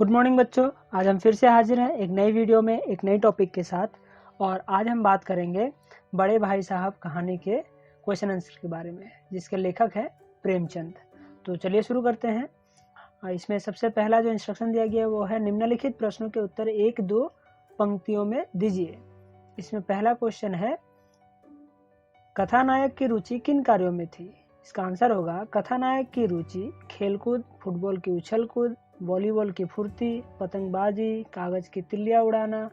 Good morning बच्चों, आज हम फिर से हाजिर हैं एक नई वीडियो में एक नई टॉपिक के साथ। और आज हम बात करेंगे बड़े भाई साहब कहानी के क्वेश्चन आंसर के बारे में, जिसके लेखक हैं प्रेमचंद। तो चलिए शुरू करते हैं। इसमें सबसे पहला जो इंस्ट्रक्शन दिया गया है वो है निम्नलिखित प्रश्नों के उत्तर 1-2 पंक्तियों में दीजिए। इसमें पहला क्वेश्चन है, कथानायक की रुचि किन कार्यों में थी? इसका आंसर होगा कथानायक की रुचि खेलकूद, फुटबॉल की उछल कूद, वॉलीबॉल की फुर्ती, पतंगबाजी, कागज की तिल्लियां उड़ाना,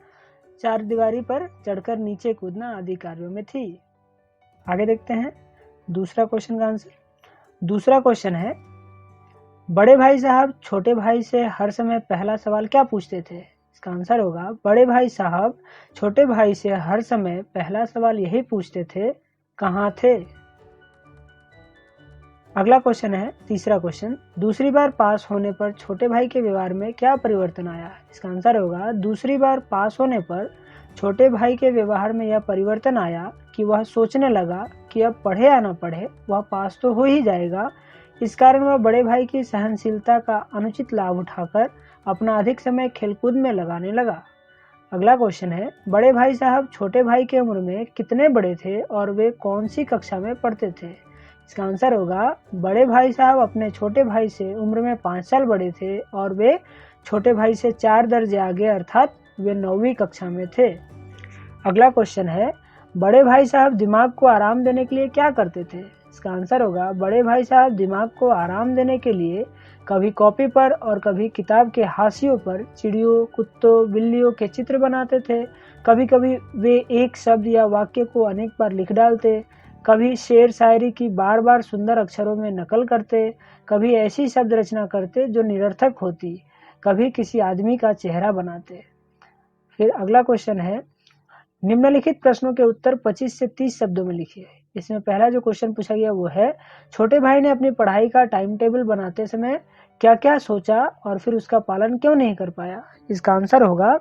चार दीवारी पर चढ़कर नीचे कूदना आदि कार्यों में थी। आगे देखते हैं दूसरा क्वेश्चन का आंसर। दूसरा क्वेश्चन है, बड़े भाई साहब छोटे भाई से हर समय पहला सवाल क्या पूछते थे? इसका आंसर होगा बड़े भाई साहब छोटे भाई से हर समय पहला सवाल यही पूछते थे, कहाँ थे? अगला क्वेश्चन है तीसरा क्वेश्चन, दूसरी बार पास होने पर छोटे भाई के व्यवहार में क्या परिवर्तन आया? इसका आंसर होगा दूसरी बार पास होने पर छोटे भाई के व्यवहार में यह परिवर्तन आया कि वह सोचने लगा कि अब पढ़े या न पढ़े वह पास तो हो ही जाएगा। इस कारण वह बड़े भाई की सहनशीलता का अनुचित लाभ उठाकर अपना अधिक समय खेलकूद में लगाने लगा। अगला क्वेश्चन है, बड़े भाई साहब छोटे भाई के उम्र में कितने बड़े थे और वे कौन सी कक्षा में पढ़ते थे? इसका आंसर होगा बड़े भाई साहब अपने छोटे भाई से उम्र में 5 साल बड़े थे और वे छोटे भाई से 4 दर्जे आगे अर्थात वे 9वीं कक्षा में थे। अगला क्वेश्चन है, बड़े भाई साहब दिमाग को आराम देने के लिए क्या करते थे? इसका आंसर होगा बड़े भाई साहब दिमाग को आराम देने के लिए कभी कॉपी पर और कभी किताब के हाशियों पर चिड़ियों, कुत्तों, बिल्लियों के चित्र बनाते थे। कभी कभी वे एक शब्द या वाक्य को अनेक बार लिख डालते, कभी शेर शायरी की बार बार सुंदर अक्षरों में नकल करते, कभी ऐसी शब्द रचना करते जो निरर्थक होती, कभी किसी आदमी का चेहरा बनाते। फिर अगला क्वेश्चन है, निम्नलिखित प्रश्नों के उत्तर 25 से 30 शब्दों में लिखिए। इसमें पहला जो क्वेश्चन पूछा गया वो है, छोटे भाई ने अपनी पढ़ाई का टाइम टेबल बनाते समय क्या क्या सोचा और फिर उसका पालन क्यों नहीं कर पाया? इसका आंसर होगा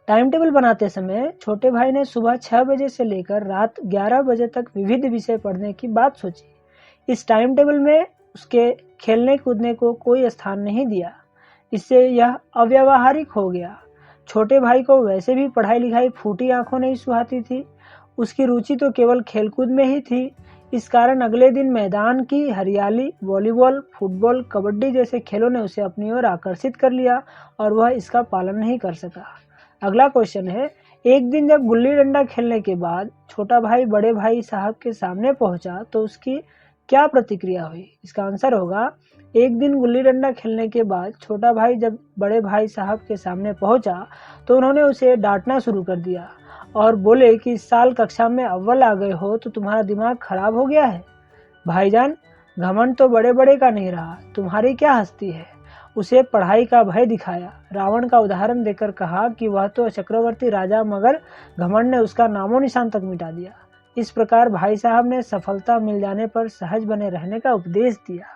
टाइम टेबल बनाते समय छोटे भाई ने सुबह 6 बजे से लेकर रात 11 बजे तक विविध विषय पढ़ने की बात सोची। इस टाइम टेबल में उसके खेलने कूदने को कोई स्थान नहीं दिया, इससे यह अव्यावहारिक हो गया। छोटे भाई को वैसे भी पढ़ाई लिखाई फूटी आंखों नहीं सुहाती थी, उसकी रुचि तो केवल खेलकूद में ही थी। इस कारण अगले दिन मैदान की हरियाली, वॉलीबॉल, फुटबॉल, कबड्डी जैसे खेलों ने उसे अपनी ओर आकर्षित कर लिया और वह इसका पालन नहीं कर सका। अगला क्वेश्चन है, एक दिन जब गुल्ली डंडा खेलने के बाद छोटा भाई बड़े भाई साहब के सामने पहुंचा तो उसकी क्या प्रतिक्रिया हुई? इसका आंसर होगा एक दिन गुल्ली डंडा खेलने के बाद छोटा भाई जब बड़े भाई साहब के सामने पहुंचा तो उन्होंने उसे डांटना शुरू कर दिया और बोले कि इस साल कक्षा में अव्वल आ गए हो तो तुम्हारा दिमाग खराब हो गया है। भाईजान, घमंड तो बड़े बड़े का नहीं रहा, तुम्हारी क्या हस्ती है? उसे पढ़ाई का भय दिखाया। रावण का उदाहरण देकर कहा कि वह तो चक्रवर्ती राजा मगर घमंड ने उसका नामो निशान तक मिटा दिया। इस प्रकार भाई साहब ने सफलता मिल जाने पर सहज बने रहने का उपदेश दिया।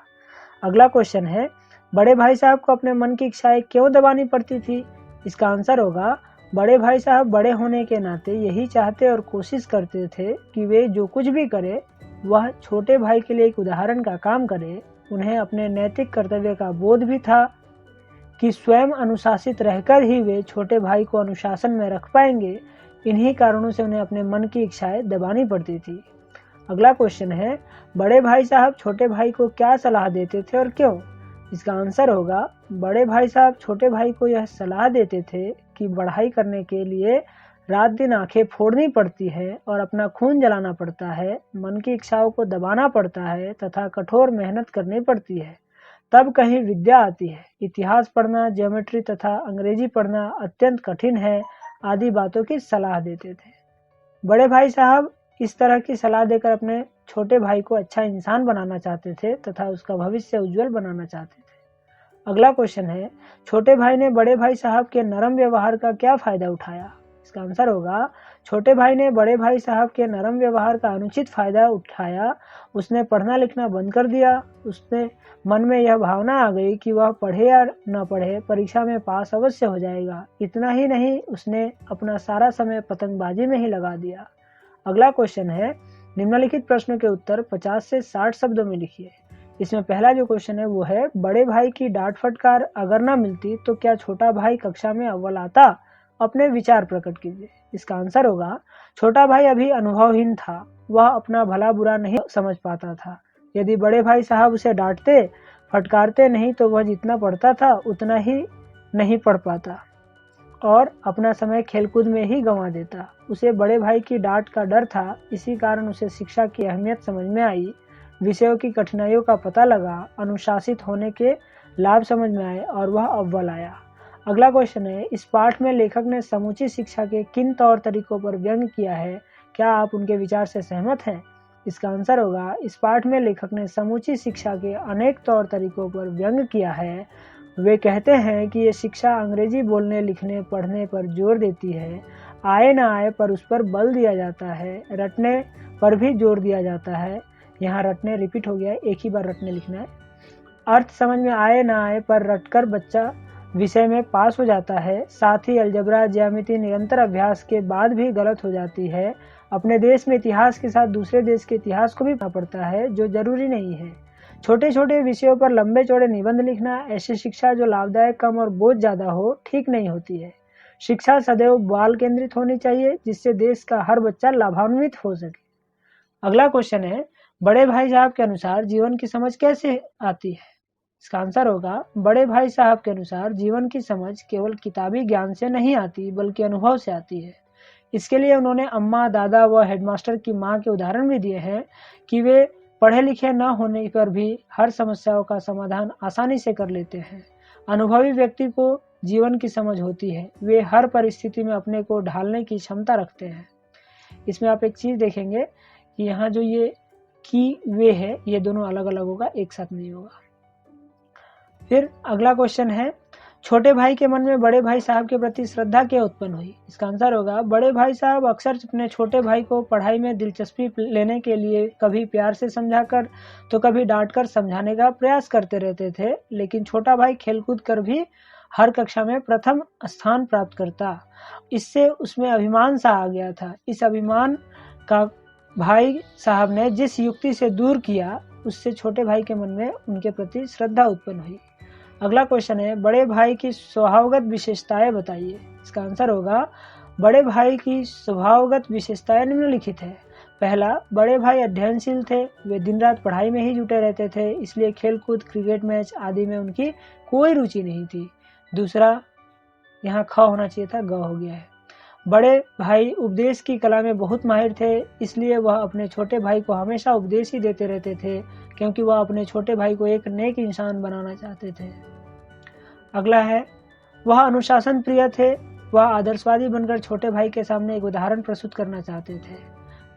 अगला क्वेश्चन है, बड़े भाई साहब को अपने मन की इच्छाएं क्यों दबानी पड़ती थी? इसका आंसर होगा बड़े भाई साहब बड़े होने के नाते यही चाहते और कोशिश करते थे कि वे जो कुछ भी करे वह छोटे भाई के लिए एक उदाहरण का काम करे। उन्हें अपने नैतिक कर्तव्य का बोध भी था कि स्वयं अनुशासित रहकर ही वे छोटे भाई को अनुशासन में रख पाएंगे। इन्हीं कारणों से उन्हें अपने मन की इच्छाएं दबानी पड़ती थी। अगला क्वेश्चन है, बड़े भाई साहब छोटे भाई को क्या सलाह देते थे और क्यों? इसका आंसर होगा बड़े भाई साहब छोटे भाई को यह सलाह देते थे कि पढ़ाई करने के लिए रात दिन आंखें फोड़नी पड़ती है और अपना खून जलाना पड़ता है, मन की इच्छाओं को दबाना पड़ता है तथा कठोर मेहनत करनी पड़ती है, तब कहीं विद्या आती है। इतिहास पढ़ना, ज्योमेट्री तथा अंग्रेजी पढ़ना अत्यंत कठिन है आदि बातों की सलाह देते थे। बड़े भाई साहब इस तरह की सलाह देकर अपने छोटे भाई को अच्छा इंसान बनाना चाहते थे तथा उसका भविष्य उज्जवल बनाना चाहते थे। अगला क्वेश्चन है, छोटे भाई ने बड़े भाई साहब के नरम व्यवहार का क्या फायदा उठाया? इसका आंसर होगा छोटे भाई ने बड़े भाई साहब के नरम व्यवहार का अनुचित फायदा उठाया। उसने पढ़ना लिखना बंद कर दिया। उसने मन में यह भावना आ गई कि वह पढ़े या न पढ़े परीक्षा में पास अवश्य हो जाएगा। इतना ही नहीं, उसने अपना सारा समय पतंगबाजी में ही लगा दिया। अगला क्वेश्चन है, निम्नलिखित प्रश्नों के उत्तर 50 से 60 शब्दों में लिखिए। इसमें पहला जो क्वेश्चन है वो है, बड़े भाई की डांट फटकार अगर ना मिलती तो क्या छोटा भाई कक्षा में अव्वल आता? अपने विचार प्रकट कीजिए। इसका आंसर होगा, छोटा भाई अभी अनुभवहीन था, वह अपना भला बुरा नहीं समझ पाता था। यदि बड़े भाई साहब उसे डांटते फटकारते नहीं तो वह जितना पढ़ता था उतना ही नहीं पढ़ पाता और अपना समय खेलकूद में ही गंवा देता। उसे बड़े भाई की डांट का डर था, इसी कारण उसे शिक्षा की अहमियत समझ में आई, विषयों की कठिनाइयों का पता लगा, अनुशासित होने के लाभ समझ में आए और वह अव्वल आया। अगला क्वेश्चन है, इस पाठ में लेखक ने समूची शिक्षा के किन तौर तरीकों पर व्यंग किया है? क्या आप उनके विचार से सहमत हैं? इसका आंसर होगा, इस पाठ में लेखक ने समूची शिक्षा के अनेक तौर तरीकों पर व्यंग किया है। वे कहते हैं कि ये शिक्षा अंग्रेजी बोलने लिखने पढ़ने पर जोर देती है, आए ना आए पर उस पर बल दिया जाता है, रटने पर भी जोर दिया जाता है। यहाँ रटने रिपीट हो गया है, एक ही बार रटने लिखना है। अर्थ समझ में आए ना आए पर रटकर बच्चा विषय में पास हो जाता है। साथ ही अलजबरा ज्यामिति निरंतर अभ्यास के बाद भी गलत हो जाती है। अपने देश में इतिहास के साथ दूसरे देश के इतिहास को भी पढ़ना पड़ता है, जो जरूरी नहीं है। छोटे छोटे विषयों पर लंबे चौड़े निबंध लिखना, ऐसी शिक्षा जो लाभदायक कम और बोझ ज्यादा हो, ठीक नहीं होती है। शिक्षा सदैव बाल केंद्रित होनी चाहिए, जिससे देश का हर बच्चा लाभान्वित हो सके। अगला क्वेश्चन है, बड़े भाई साहब के अनुसार जीवन की समझ कैसे आती है? इसका आंसर होगा, बड़े भाई साहब के अनुसार जीवन की समझ केवल किताबी ज्ञान से नहीं आती, बल्कि अनुभव से आती है। इसके लिए उन्होंने अम्मा, दादा व हेडमास्टर की माँ के उदाहरण भी दिए हैं कि वे पढ़े लिखे न होने पर भी हर समस्याओं का समाधान आसानी से कर लेते हैं। अनुभवी व्यक्ति को जीवन की समझ होती है, वे हर परिस्थिति में अपने को ढालने की क्षमता रखते हैं। इसमें आप एक चीज देखेंगे कि यहाँ जो ये की वे है, ये दोनों अलग अलग होगा, एक साथ नहीं होगा। फिर अगला क्वेश्चन है, छोटे भाई के मन में बड़े भाई साहब के प्रति श्रद्धा क्यों उत्पन्न हुई? इसका आंसर होगा, बड़े भाई साहब अक्सर अपने छोटे भाई को पढ़ाई में दिलचस्पी लेने के लिए कभी प्यार से समझाकर तो कभी डांटकर समझाने का प्रयास करते रहते थे, लेकिन छोटा भाई खेलकूद कर भी हर कक्षा में प्रथम स्थान प्राप्त करता। इससे उसमें अभिमान सा आ गया था। इस अभिमान का भाई साहब ने जिस युक्ति से दूर किया, उससे छोटे भाई के मन में उनके प्रति श्रद्धा उत्पन्न हुई। अगला क्वेश्चन है, बड़े भाई की स्वभावगत विशेषताएं बताइए। इसका आंसर होगा, बड़े भाई की स्वभावगत विशेषताएं निम्नलिखित है। पहला, बड़े भाई अध्ययनशील थे, वे दिन रात पढ़ाई में ही जुटे रहते थे, इसलिए खेलकूद, क्रिकेट मैच आदि में उनकी कोई रुचि नहीं थी। दूसरा, यहाँ ख होना चाहिए था, ग हो गया है। बड़े भाई उपदेश की कला में बहुत माहिर थे, इसलिए वह अपने छोटे भाई को हमेशा उपदेश ही देते रहते थे, क्योंकि वह अपने छोटे भाई को एक नेक इंसान बनाना चाहते थे। अगला है, वह अनुशासन प्रिय थे, वह आदर्शवादी बनकर छोटे भाई के सामने एक उदाहरण प्रस्तुत करना चाहते थे।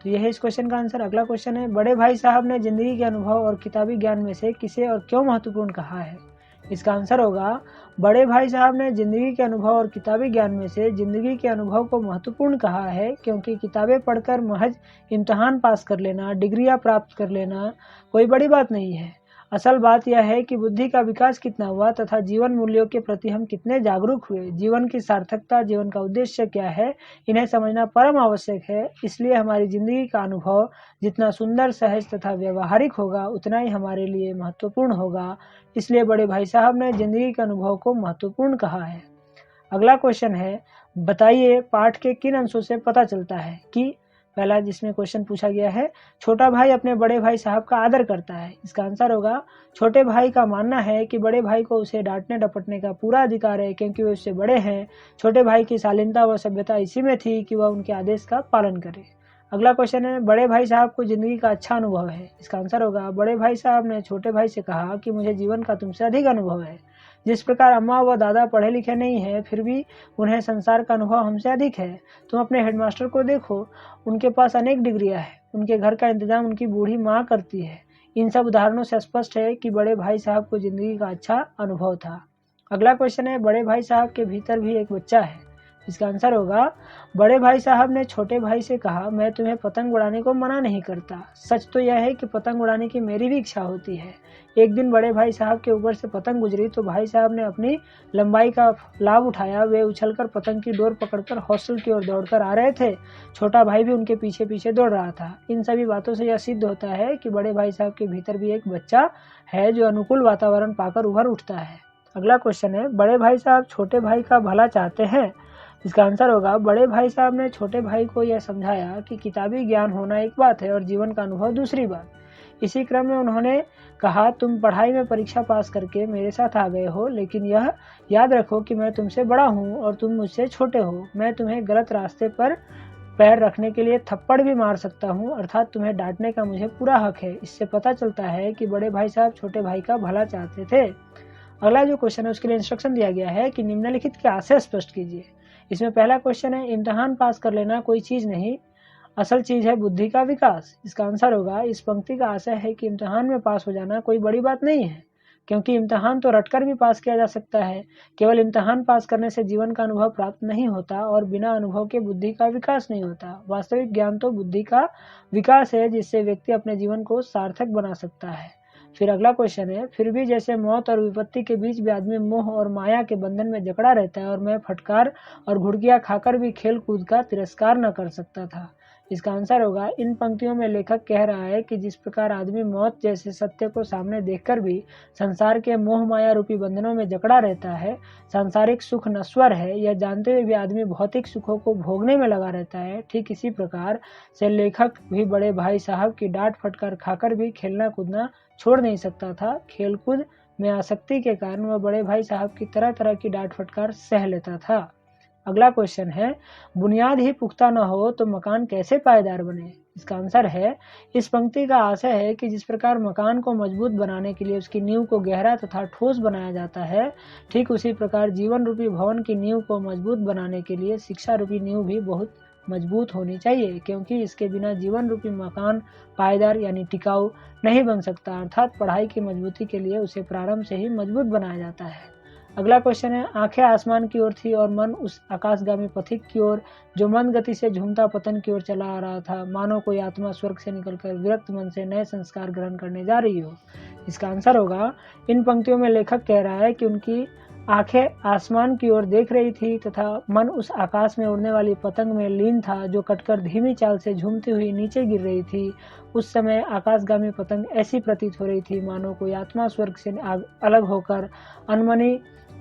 तो यह है इस क्वेश्चन का आंसर। अगला क्वेश्चन है, बड़े भाई साहब ने जिंदगी के अनुभव और किताबी ज्ञान में से किसे और क्यों महत्वपूर्ण कहा है? इसका आंसर होगा, बड़े भाई साहब ने जिंदगी के अनुभव और किताबी ज्ञान में से जिंदगी के अनुभव को महत्वपूर्ण कहा है, क्योंकि किताबें पढ़कर महज इम्तिहान पास कर लेना, डिग्रियां प्राप्त कर लेना कोई बड़ी बात नहीं है। असल बात यह है कि बुद्धि का विकास कितना हुआ तथा जीवन मूल्यों के प्रति हम कितने जागरूक हुए, जीवन की सार्थकता, जीवन का उद्देश्य क्या है, इन्हें समझना परम आवश्यक है। इसलिए हमारी जिंदगी का अनुभव जितना सुंदर, सहज तथा व्यवहारिक होगा, उतना ही हमारे लिए महत्वपूर्ण होगा। इसलिए बड़े भाई साहब ने जिंदगी के अनुभव को महत्वपूर्ण कहा है। अगला क्वेश्चन है, बताइए पाठ के किन अंशों से पता चलता है कि, पहला जिसमें क्वेश्चन पूछा गया है, छोटा भाई अपने बड़े भाई साहब का आदर करता है। इसका आंसर होगा, छोटे भाई का मानना है कि बड़े भाई को उसे डांटने डपटने का पूरा अधिकार है, क्योंकि वे उससे बड़े हैं। छोटे भाई की शालीनता व सभ्यता इसी में थी कि वह उनके आदेश का पालन करे। अगला क्वेश्चन है, बड़े भाई साहब को जिंदगी का अच्छा अनुभव है। इसका आंसर होगा, बड़े भाई साहब ने छोटे भाई से कहा कि मुझे जीवन का तुमसे अधिक अनुभव है। जिस प्रकार अम्मा व दादा पढ़े लिखे नहीं है, फिर भी उन्हें संसार का अनुभव हमसे अधिक है। तुम अपने हेडमास्टर को देखो, उनके पास अनेक डिग्रियां हैं, उनके घर का इंतजाम उनकी बूढ़ी माँ करती है। इन सब उदाहरणों से स्पष्ट है कि बड़े भाई साहब को जिंदगी का अच्छा अनुभव था। अगला क्वेश्चन है, बड़े भाई साहब के भीतर भी एक बच्चा है। इसका आंसर होगा बड़े भाई साहब ने छोटे भाई से कहा, मैं तुम्हें पतंग उड़ाने को मना नहीं करता। सच तो यह है कि पतंग उड़ाने की मेरी भी इच्छा होती है। एक दिन बड़े भाई साहब के ऊपर से पतंग गुजरी तो भाई साहब ने अपनी लंबाई का लाभ उठाया। वे उछलकर पतंग की डोर पकड़कर हॉस्टल की ओर दौड़कर आ रहे थे। छोटा भाई भी उनके पीछे पीछे दौड़ रहा था। इन सभी बातों से यह सिद्ध होता है कि बड़े भाई साहब के भीतर भी एक बच्चा है जो अनुकूल वातावरण पाकर उभर उठता है। अगला क्वेश्चन है, बड़े भाई साहब छोटे भाई का भला चाहते हैं। इसका आंसर होगा बड़े भाई साहब ने छोटे भाई को यह समझाया कि किताबी ज्ञान होना एक बात है और जीवन का अनुभव दूसरी बात। इसी क्रम में उन्होंने कहा, तुम पढ़ाई में परीक्षा पास करके मेरे साथ आ गए हो, लेकिन यह याद रखो कि मैं तुमसे बड़ा हूँ और तुम मुझसे छोटे हो। मैं तुम्हें गलत रास्ते पर पैर रखने के लिए थप्पड़ भी मार सकता हूँ, अर्थात तुम्हें डांटने का मुझे पूरा हक है। इससे पता चलता है कि बड़े भाई साहब छोटे भाई का भला चाहते थे। अगला जो क्वेश्चन है उसके लिए इंस्ट्रक्शन दिया गया है कि निम्नलिखित के आशय स्पष्ट कीजिए। इसमें पहला क्वेश्चन है, इम्तिहान पास कर लेना कोई चीज नहीं, असल चीज है बुद्धि का विकास। इसका आंसर होगा इस पंक्ति का आशय है कि इम्तिहान में पास हो जाना कोई बड़ी बात नहीं है, क्योंकि इम्तिहान तो रटकर भी पास किया जा सकता है। केवल इम्तिहान पास करने से जीवन का अनुभव प्राप्त नहीं होता और बिना अनुभव के बुद्धि का विकास नहीं होता। वास्तविक ज्ञान तो बुद्धि का विकास है, जिससे व्यक्ति अपने जीवन को सार्थक बना सकता है। फिर अगला क्वेश्चन है, फिर भी जैसे मौत और विपत्ति के बीच भी आदमी मोह और माया के बंधन में जकड़ा रहता है और मैं फटकार और घुड़कियां खाकर भी खेल कूद का तिरस्कार न कर सकता था। इसका आंसर होगा इन पंक्तियों में लेखक कह रहा है कि जिस प्रकार आदमी मौत जैसे सत्य को सामने देखकर भी संसार के मोह माया रूपी बंधनों में जकड़ा रहता है, सांसारिक सुख नश्वर है, यह जानते हुए भी आदमी भौतिक सुखों को भोगने में लगा रहता है, ठीक इसी प्रकार से लेखक भी बड़े भाई साहब की डांट फटकार खाकर भी खेलना कूदना छोड़ नहीं सकता था। खेलकूद में आसक्ति के कारण वह बड़े भाई साहब की तरह तरह की डांट फटकार सह लेता था। अगला क्वेश्चन है, बुनियाद ही पुख्ता न हो तो मकान कैसे पायदार बने। इसका आंसर है इस पंक्ति का आशय है कि जिस प्रकार मकान को मजबूत बनाने के लिए उसकी नींव को गहरा तथा ठोस बनाया जाता है, ठीक उसी प्रकार जीवन रूपी भवन की नींव को मजबूत बनाने के लिए शिक्षा रूपी नींव भी बहुत मजबूत होनी चाहिए, क्योंकि इसके बिना जीवन रूपी मकान पायदार यानी टिकाऊ नहीं बन सकता। अर्थात पढ़ाई की मजबूती के लिए उसे प्रारंभ से ही मजबूत बनाया जाता है। अगला क्वेश्चन है, आंखें आसमान की ओर थी और मन उस आकाशगामी पथिक की ओर जो मंद गति से झूमता पतन की ओर चला आ रहा था, मानो कोई आत्मा स्वर्ग से निकलकर विरक्त मन से नए संस्कार ग्रहण करने जा रही हो। इसका आंसर होगा इन पंक्तियों में लेखक कह रहा है कि उनकी आंखें आसमान की ओर देख रही थी तथा मन उस आकाश में उड़ने वाली पतंग में लीन था जो कटकर धीमी चाल से झूमती हुई नीचे गिर रही थी। उस समय आकाशगामी पतंग ऐसी प्रतीत हो रही थी मानो कोई आत्मा स्वर्ग से अलग होकर अनमनी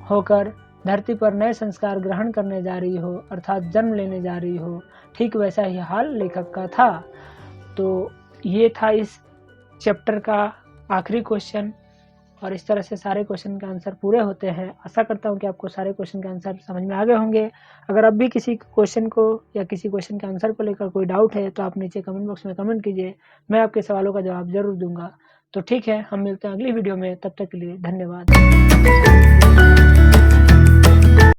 होकर धरती पर नए संस्कार ग्रहण करने जा रही हो, अर्थात जन्म लेने जा रही हो। ठीक वैसा ही हाल लेखक का था। तो ये था इस चैप्टर का आखिरी क्वेश्चन और इस तरह से सारे क्वेश्चन के आंसर पूरे होते हैं। आशा करता हूँ कि आपको सारे क्वेश्चन के आंसर समझ में आ गए होंगे। अगर अब भी किसी क्वेश्चन को या किसी क्वेश्चन के आंसर को लेकर कोई डाउट है तो आप नीचे कमेंट बॉक्स में कमेंट कीजिए, मैं आपके सवालों का जवाब जरूर दूंगा। तो ठीक है, हम मिलते हैं अगली वीडियो में, तब तक के लिए धन्यवाद।